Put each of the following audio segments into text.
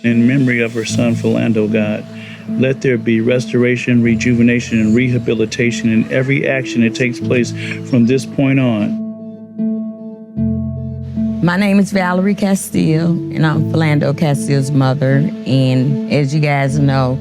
In memory of her son, Philando, God, let there be restoration, rejuvenation, and rehabilitation in every action that takes place from this point on. My name is Valerie Castile, and I'm Philando Castile's mother. And as you guys know,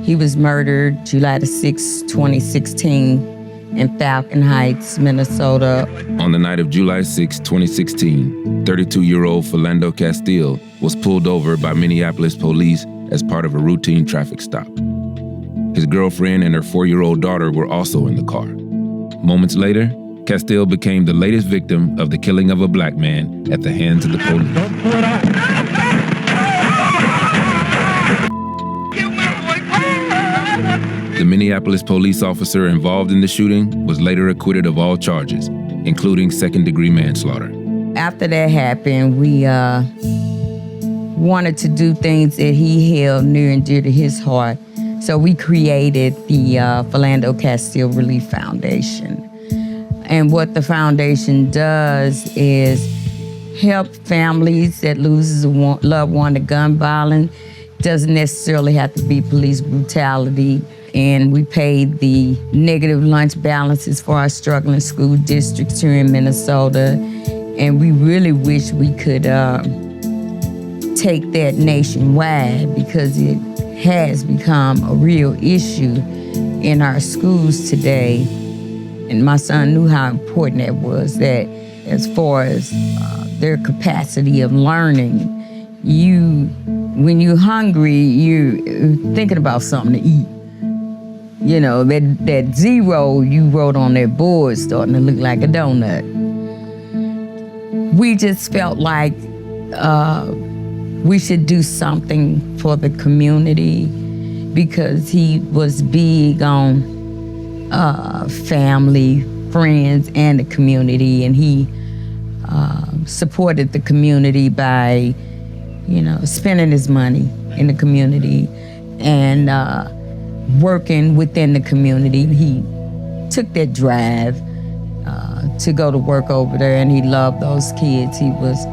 he was murdered July the 6th, 2016 in Falcon Heights, Minnesota. On the night of July 6, 2016, 32-year-old Philando Castile was pulled over by Minneapolis police as part of a routine traffic stop. His girlfriend and her 4-year-old daughter were also in the car. Moments later, Castile became the latest victim of the killing of a black man at the hands of the police. The Minneapolis police officer involved in the shooting was later acquitted of all charges, including second-degree manslaughter. After that happened, we wanted to do things that he held near and dear to his heart. So we created the Philando Castile Relief Foundation. And what the foundation does is help families that loses a loved one to gun violence. Doesn't necessarily have to be police brutality. And we paid the negative lunch balances for our struggling school districts here in Minnesota. And we really wish we could take that nationwide, because it has become a real issue in our schools today. And my son knew how important that was, that as far as their capacity of learning, when you're hungry, you're thinking about something to eat. You know, that zero you wrote on that board starting to look like a donut. We just felt like we should do something for the community, because he was big on family, friends, and the community, and he supported the community by, spending his money in the community and working within the community. He took that drive to go to work over there, and he loved those kids. He was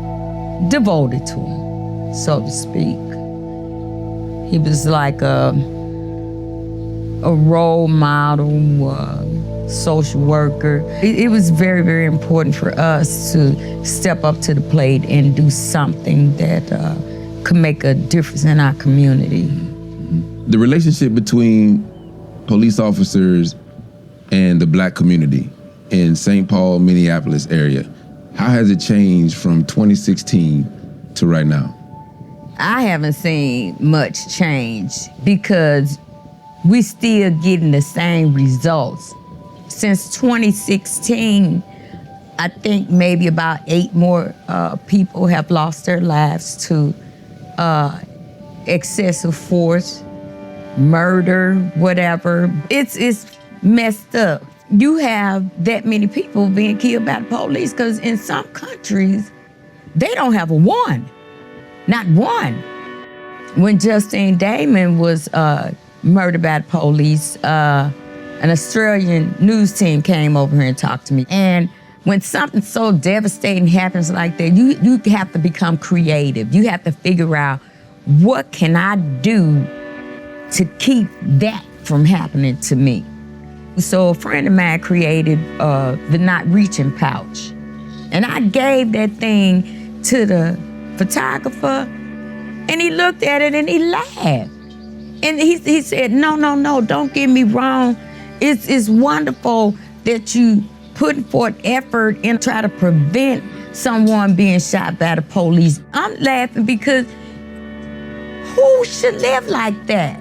devoted to them, so to speak. He was like a role model, social worker. It was very, very important for us to step up to the plate and do something that could make a difference in our community. The relationship between police officers and the black community in St. Paul, Minneapolis area, how has it changed from 2016 to right now? I haven't seen much change, because we still getting the same results. Since 2016, I think maybe about 8 more people have lost their lives to excessive force, murder, whatever. It's messed up. You have that many people being killed by the police, because in some countries, they don't have a one. Not one. When Justine Damon was murdered by the police, an Australian news team came over here and talked to me. And when something so devastating happens like that, you have to become creative. You have to figure out, what can I do to keep that from happening to me? So a friend of mine created the Not Reaching pouch. And I gave that thing to the photographer, and he looked at it and he laughed. And he said, no, don't get me wrong. It's wonderful that you putting forth effort and try to prevent someone being shot by the police. I'm laughing because who should live like that?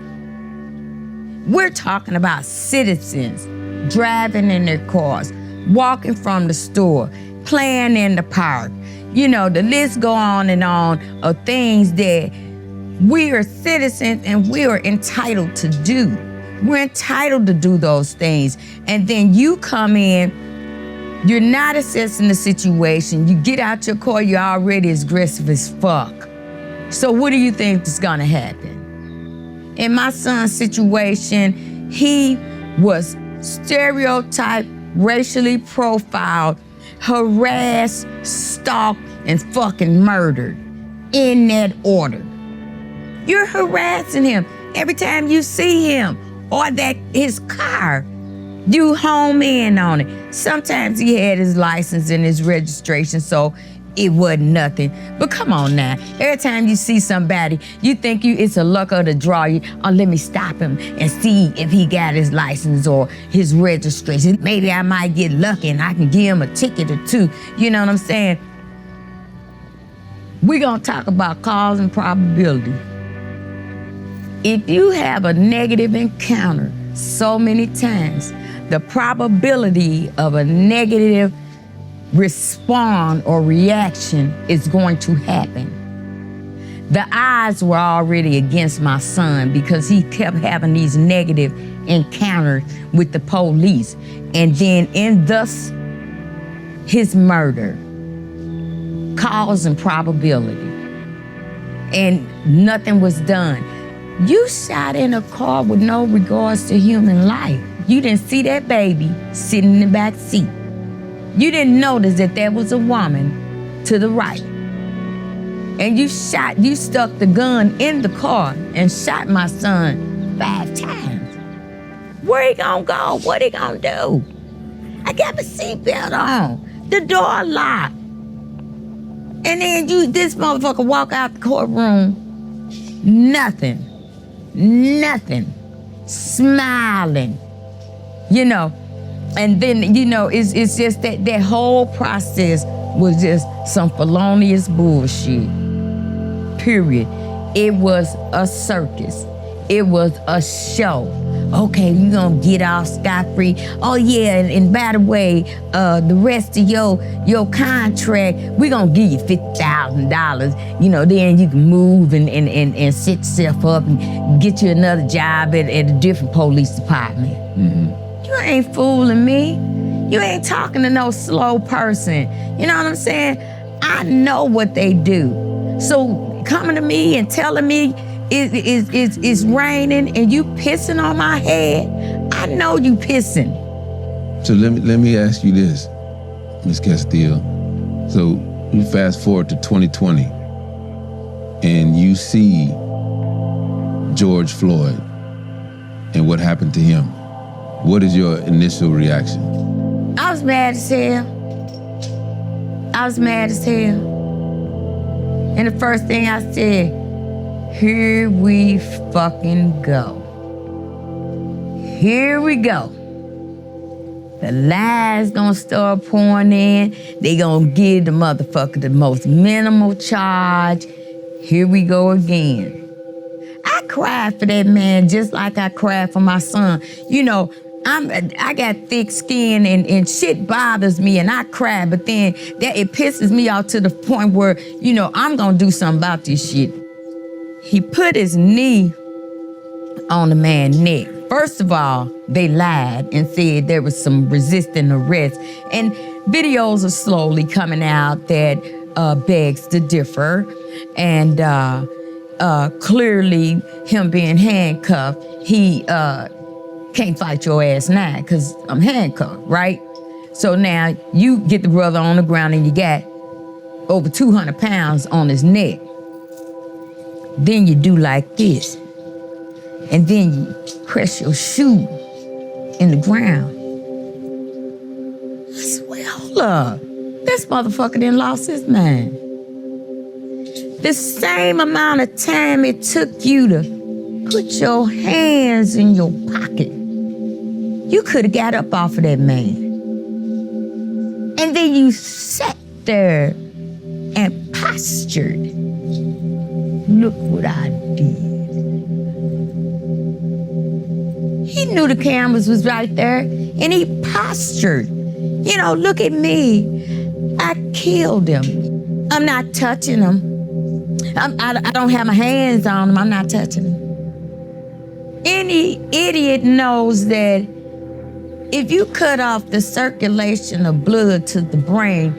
We're talking about citizens driving in their cars, walking from the store, playing in the park. The list go on and on of things that we are citizens and we are entitled to do. We're entitled to do those things. And then you come in, you're not assessing the situation. You get out your car, you're already as aggressive as fuck. So what do you think is gonna happen? In my son's situation, he was stereotyped, racially profiled, harassed, stalked, and fucking murdered in that order. You're harassing him. Every time you see him or that his car, you home in on it. Sometimes he had his license and his registration, so it wasn't nothing. But come on now. Every time you see somebody, you think it's a luck of the draw. Oh, let me stop him and see if he got his license or his registration. Maybe I might get lucky and I can give him a ticket or two. You know what I'm saying? We're gonna talk about cause and probability. If you have a negative encounter so many times, the probability of a negative respond or reaction is going to happen. The odds were already against my son because he kept having these negative encounters with the police. And then in thus his murder, cause and probability. And nothing was done. You shot in a car with no regards to human life. You didn't see that baby sitting in the back seat. You didn't notice that there was a woman to the right. And you stuck the gun in the car and shot my son 5 times. Where he gonna go? What he gonna do? I got my seatbelt on, the door locked. And then this motherfucker walk out the courtroom, nothing, smiling, you know. And then, you know, it's just that whole process was just some felonious bullshit, period. It was a circus. It was a show. Okay, you gonna get off scot-free. Oh yeah, and by the way, the rest of your contract, we gonna give you $50,000. You know, then you can move and set yourself up and get you another job at a different police department. Mm-hmm. You ain't fooling me. You ain't talking to no slow person. You know what I'm saying? I know what they do. So coming to me and telling me it's raining and you pissing on my head, I know you pissing. So let me ask you this, Ms. Castile. So you fast forward to 2020 and you see George Floyd and what happened to him. What is your initial reaction? I was mad as hell. And the first thing I said, here we fucking go. Here we go. The lies gonna start pouring in. They gonna give the motherfucker the most minimal charge. Here we go again. I cried for that man just like I cried for my son. You know, I got thick skin and shit bothers me and I cry, but then it pisses me off to the point where, you know, I'm gonna do something about this shit. He put his knee on the man's neck. First of all, they lied and said there was some resisting arrest. And videos are slowly coming out that begs to differ. And clearly, him being handcuffed, he can't fight your ass now because I'm handcuffed, right? So now you get the brother on the ground and you got over 200 pounds on his neck. Then you do like this. And then you press your shoe in the ground. I said, well, hold up. This motherfucker done lost his mind. The same amount of time it took you to put your hands in your pocket, you could have got up off of that man. And then you sat there and postured. Look what I did. He knew the cameras was right there, and he postured. You know, look at me. I killed him. I'm not touching him. I don't have my hands on him. I'm not touching him. Any idiot knows that if you cut off the circulation of blood to the brain,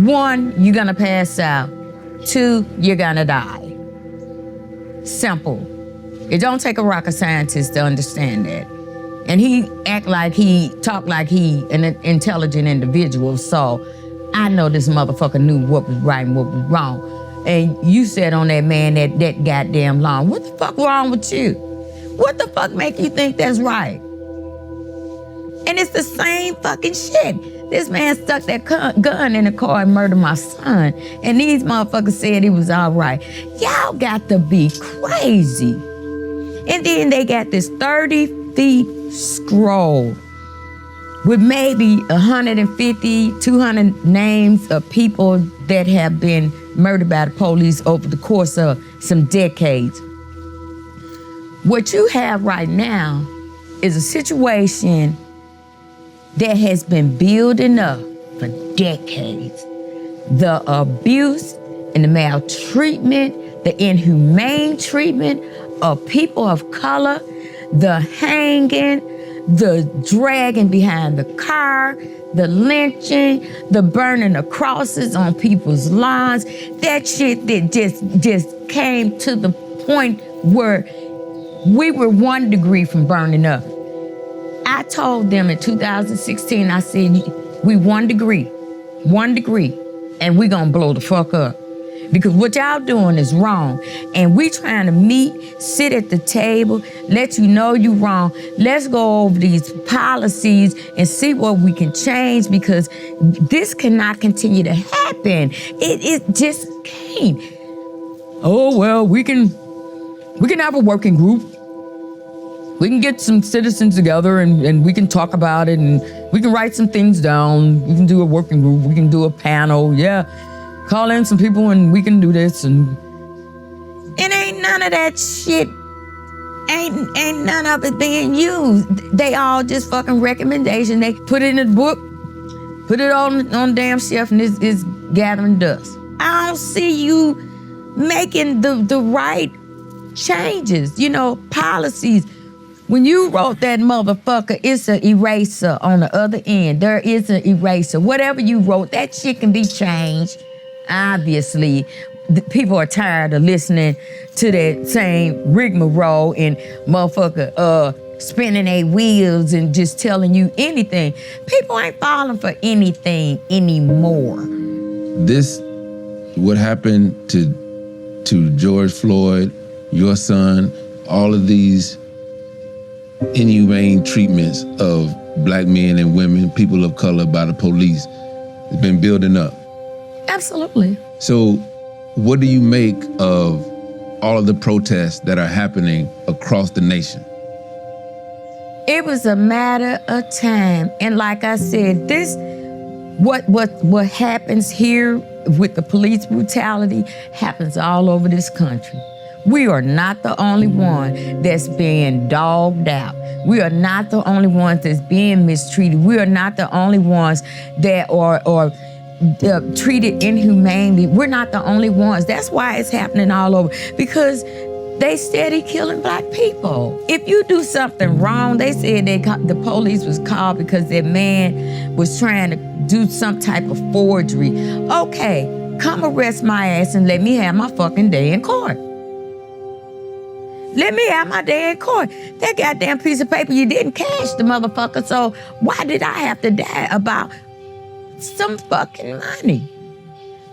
1, you're gonna pass out. 2, you're gonna die. Simple. It don't take a rocket scientist to understand that. And he talk like he an intelligent individual, so I know this motherfucker knew what was right and what was wrong. and you sat on that man that goddamn long. What the fuck wrong with you? What the fuck make you think that's right? And it's the same fucking shit. This man stuck that gun in the car and murdered my son. And these motherfuckers said he was all right. Y'all got to be crazy. And then they got this 30 feet scroll with maybe 150, 200 names of people that have been murdered by the police over the course of some decades. What you have right now is a situation that has been building up for decades. The abuse and the maltreatment, the inhumane treatment of people of color, the hanging, the dragging behind the car, the lynching, the burning of crosses on people's lawns, that shit that just came to the point where we were 1 degree from burning up. I told them in 2016, I said, we 1 degree, and we gonna blow the fuck up. Because what y'all doing is wrong. And we trying to meet, sit at the table, let you know you wrong. Let's go over these policies and see what we can change, because this cannot continue to happen. It just can't. Oh, well, we can have a working group. We can get some citizens together and we can talk about it, and we can write some things down. We can do a working group. We can do a panel. Yeah. Call in some people and we can do this. And it ain't none of that shit. Ain't none of it being used. They all just fucking recommendation. They put it in a book, put it on damn shelf, and it's gathering dust. I don't see you making the right changes, policies. When you wrote that motherfucker, it's an eraser on the other end. There is an eraser. Whatever you wrote, that shit can be changed. Obviously, the people are tired of listening to that same rigmarole and motherfucker spinning their wheels and just telling you anything. People ain't falling for anything anymore. This, what happened to George Floyd, your son, all of these inhumane treatments of black men and women, people of color by the police, has been building up. Absolutely. So what do you make of all of the protests that are happening across the nation? It was a matter of time. And like I said, this, what happens here with the police brutality happens all over this country. We are not the only one that's being dogged out. We are not the only ones that's being mistreated. We are not the only ones that are treated inhumanely. We're not the only ones. That's why it's happening all over, because they steady killing black people. If you do something wrong, they said the police was called because that man was trying to do some type of forgery. Okay, come arrest my ass and let me have my fucking day in court. Let me have my day in court. That goddamn piece of paper, you didn't cash the motherfucker, so why did I have to die about some fucking money?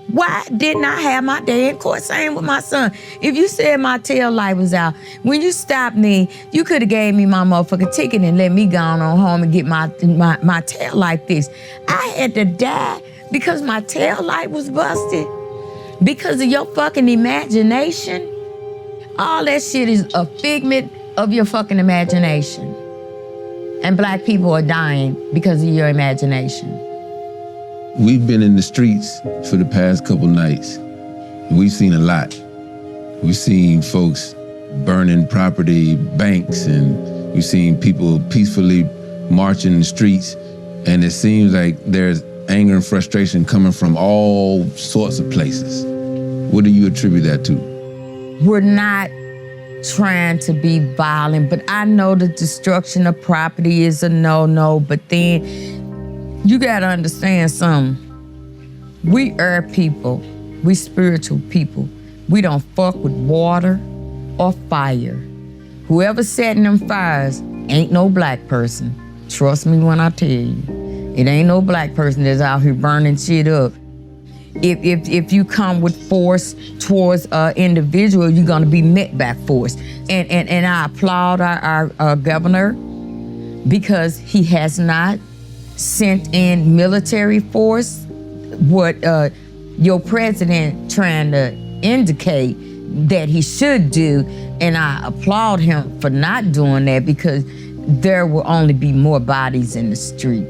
Why didn't I have my day in court? Same with my son. If you said my tail light was out, when you stopped me, you could have gave me my motherfucking ticket and let me go on home and get my tail light fixed. I had to die because my tail light was busted because of your fucking imagination. All that shit is a figment of your fucking imagination. And black people are dying because of your imagination. We've been in the streets for the past couple nights. We've seen a lot. We've seen folks burning property, banks, and we've seen people peacefully marching the streets. And it seems like there's anger and frustration coming from all sorts of places. What do you attribute that to? We're not trying to be violent, but I know the destruction of property is a no-no, but then you gotta understand something. We earth people, we spiritual people. We don't fuck with water or fire. Whoever's setting them fires ain't no black person. Trust me when I tell you. It ain't no black person that's out here burning shit up. If you come with force towards an individual, you're gonna be met by force. And I applaud our governor because he has not sent in military force. What your president trying to indicate that he should do, and I applaud him for not doing that because there will only be more bodies in the street.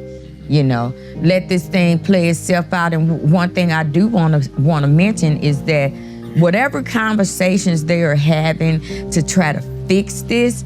You know, let this thing play itself out. And one thing I do want to mention is that whatever conversations they are having to try to fix this,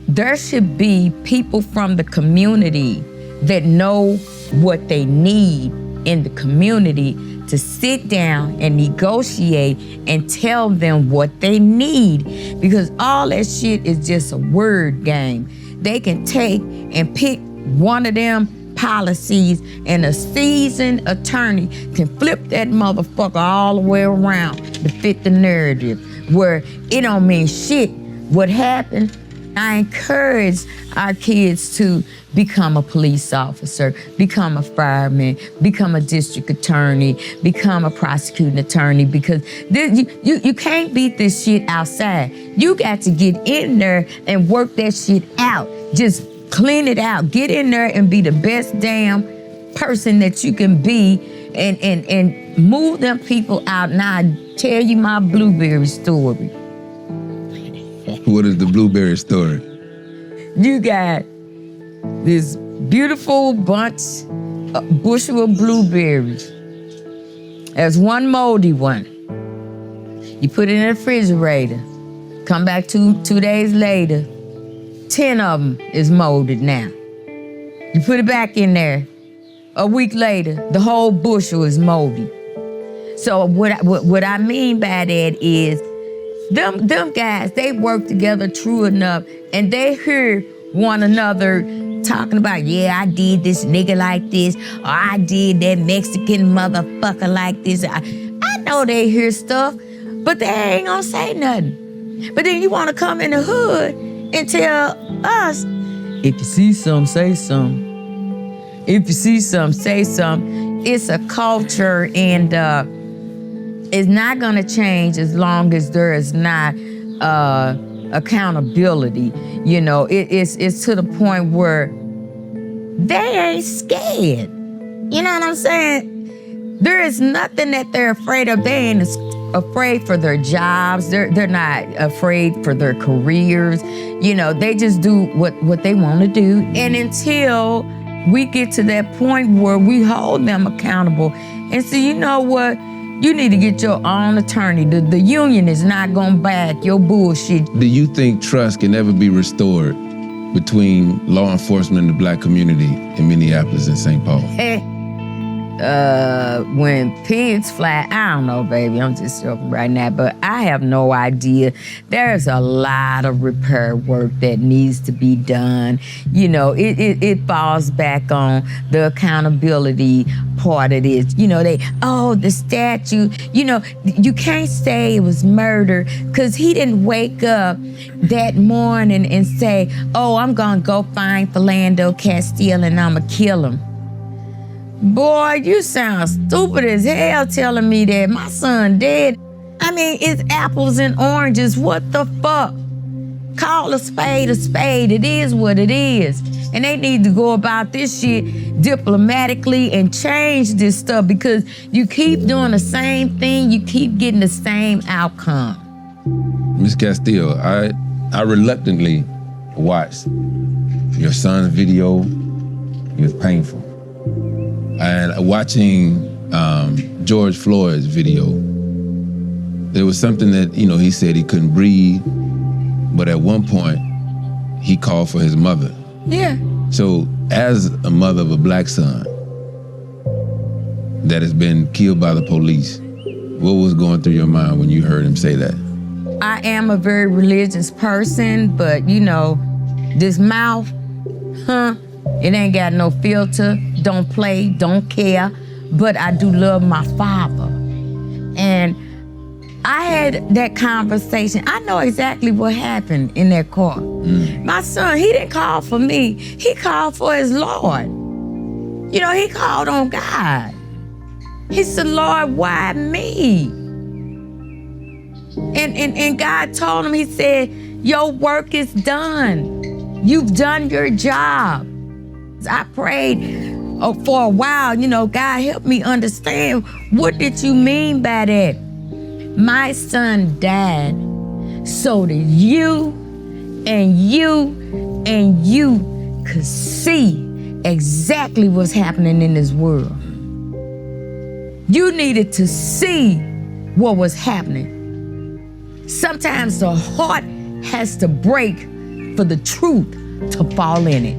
there should be people from the community that know what they need in the community to sit down and negotiate and tell them what they need, because all that shit is just a word game. They can take and pick one of them policies, and a seasoned attorney can flip that motherfucker all the way around to fit the narrative, where it don't mean shit what happened. I encourage our kids to become a police officer, become a fireman, become a district attorney, become a prosecuting attorney, because you can't beat this shit outside. You got to get in there and work that shit out. Just clean it out. Get in there and be the best damn person that you can be, and move them people out. Now I tell you my blueberry story. What is the blueberry story? You got this beautiful bushel of blueberries. There's one moldy one. You put it in the refrigerator. Come back two days later, 10 of them is molded now. You put it back in there. A week later, the whole bushel is moldy. So what I mean by that is, them guys, they work together true enough, and they hear one another talking about, yeah, I did this nigga like this, or I did that Mexican motherfucker like this. I know they hear stuff, but they ain't gonna say nothing. But then you wanna come in the hood and tell us, if you see something, say something. If you see something, say something. It's a culture, and it's not gonna change as long as there is not accountability. You know, it's to the point where they ain't scared. You know what I'm saying? There is nothing that they're afraid of. They ain't afraid for their jobs. They're not afraid for their careers. You know, they just do what they want to do. And until we get to that point where we hold them accountable and say, you know what? You need to get your own attorney. The union is not gonna back your bullshit. Do you think trust can ever be restored between law enforcement and the black community in Minneapolis and St. Paul? When pigs fly, I don't know, baby. I'm just joking right now, but I have no idea. There's a lot of repair work that needs to be done. You know, it falls back on the accountability part of this. You know, the statue, you know, you can't say it was murder because he didn't wake up that morning and say, oh, I'm gonna go find Philando Castile and I'm gonna kill him. Boy, you sound stupid as hell telling me that my son dead. I mean, it's apples and oranges. What the fuck? Call a spade a spade. It is what it is. And they need to go about this shit diplomatically and change this stuff, because you keep doing the same thing, you keep getting the same outcome. Ms. Castile, I reluctantly watched your son's video. It was painful. And watching George Floyd's video, there was something that, you know, he said he couldn't breathe, but at one point, he called for his mother. Yeah. So as a mother of a black son that has been killed by the police, what was going through your mind when you heard him say that? I am a very religious person, but you know, this mouth, it ain't got no filter, don't play, don't care, but I do love my father. And I had that conversation. I know exactly what happened in that car. My son, he didn't call for me, he called for his Lord. You know, he called on God. He said, Lord, why me? And God told him, he said, your work is done. You've done your job. I prayed for a while, God help me understand, what did you mean by that? My son died so that you and you could see exactly what's happening in this world. You needed to see what was happening. Sometimes the heart has to break for the truth to fall in it.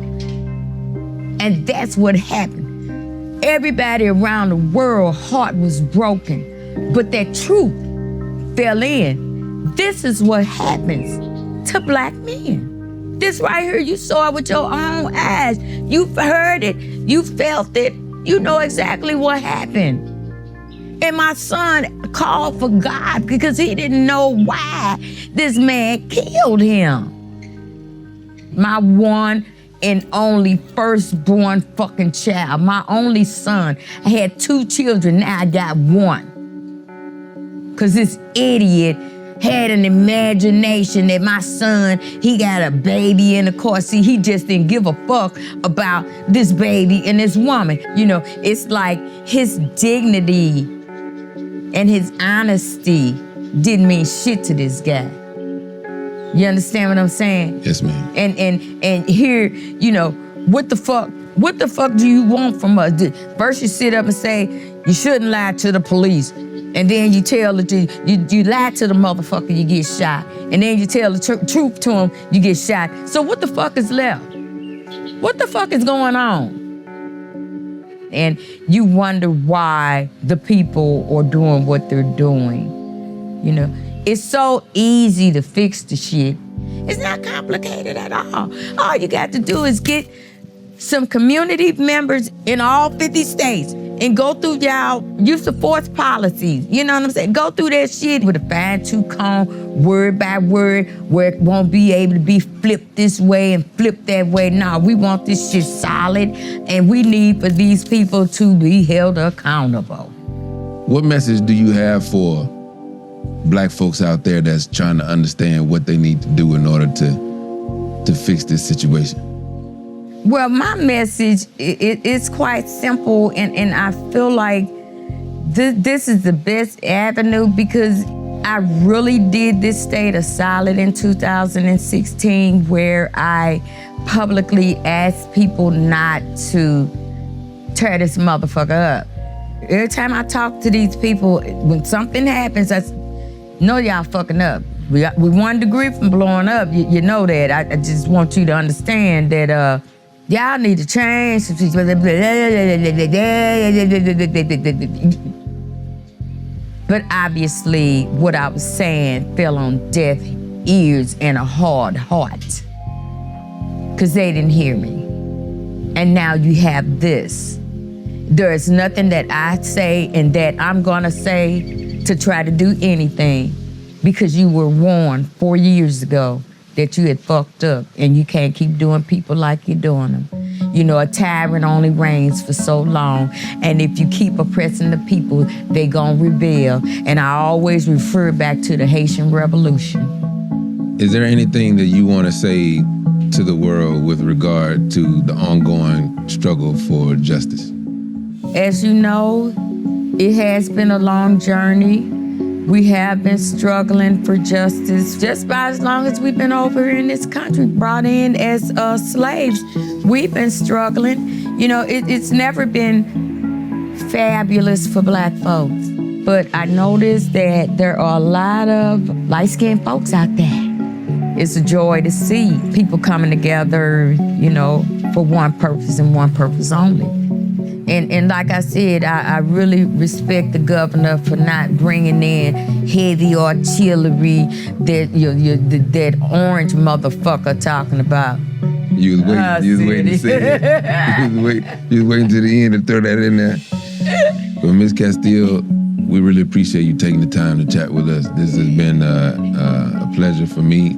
And that's what happened. Everybody around the world heart was broken, but that truth fell in. This is what happens to black men. This right here, you saw it with your own eyes. You heard it, you felt it, you know exactly what happened. And my son called for God because he didn't know why this man killed him. My one and only firstborn fucking child, my only son. I had 2 children, now I got 1. Because this idiot had an imagination that my son, he got a baby in the car. See, he just didn't give a fuck about this baby and this woman. It's like his dignity and his honesty didn't mean shit to this guy. You understand what I'm saying? Yes, ma'am. And here, what the fuck do you want from us? First you sit up and say, you shouldn't lie to the police. And then you tell you lie to the motherfucker, you get shot. And then you tell the truth to him, you get shot. So what the fuck is left? What the fuck is going on? And you wonder why the people are doing what they're doing. It's so easy to fix the shit. It's not complicated at all. All you got to do is get some community members in all 50 states and go through y'all use of force policies. You know what I'm saying? Go through that shit with a fine-tooth comb, word by word, where it won't be able to be flipped this way and flipped that way. No, we want this shit solid, and we need for these people to be held accountable. What message do you have for black folks out there that's trying to understand what they need to do in order to fix this situation? Well, my message is quite simple, and I feel like this is the best avenue because I really did this state a solid in 2016 where I publicly asked people not to tear this motherfucker up. Every time I talk to these people, when something happens, I know y'all fucking up. We 1 degree from blowing up, you know that. I just want you to understand that y'all need to change. But obviously, what I was saying fell on deaf ears and a hard heart. Because they didn't hear me. And now you have this. There is nothing that I say and that I'm gonna say to try to do anything because you were warned 4 years ago that you had fucked up and you can't keep doing people like you're doing them. A tyrant only reigns for so long, and if you keep oppressing the people, they gonna rebel. And I always refer back to the Haitian Revolution. Is there anything that you want to say to the world with regard to the ongoing struggle for justice? As you know, it has been a long journey. We have been struggling for justice just about as long as we've been over here in this country, brought in as slaves. We've been struggling. It's never been fabulous for black folks. But I noticed that there are a lot of light-skinned folks out there. It's a joy to see people coming together, for one purpose and one purpose only. And like I said, I really respect the governor for not bringing in heavy artillery that orange motherfucker talking about. You was waiting to say it. You was waiting to the end to throw that in there. But Ms. Castile, we really appreciate you taking the time to chat with us. This has been a pleasure for me.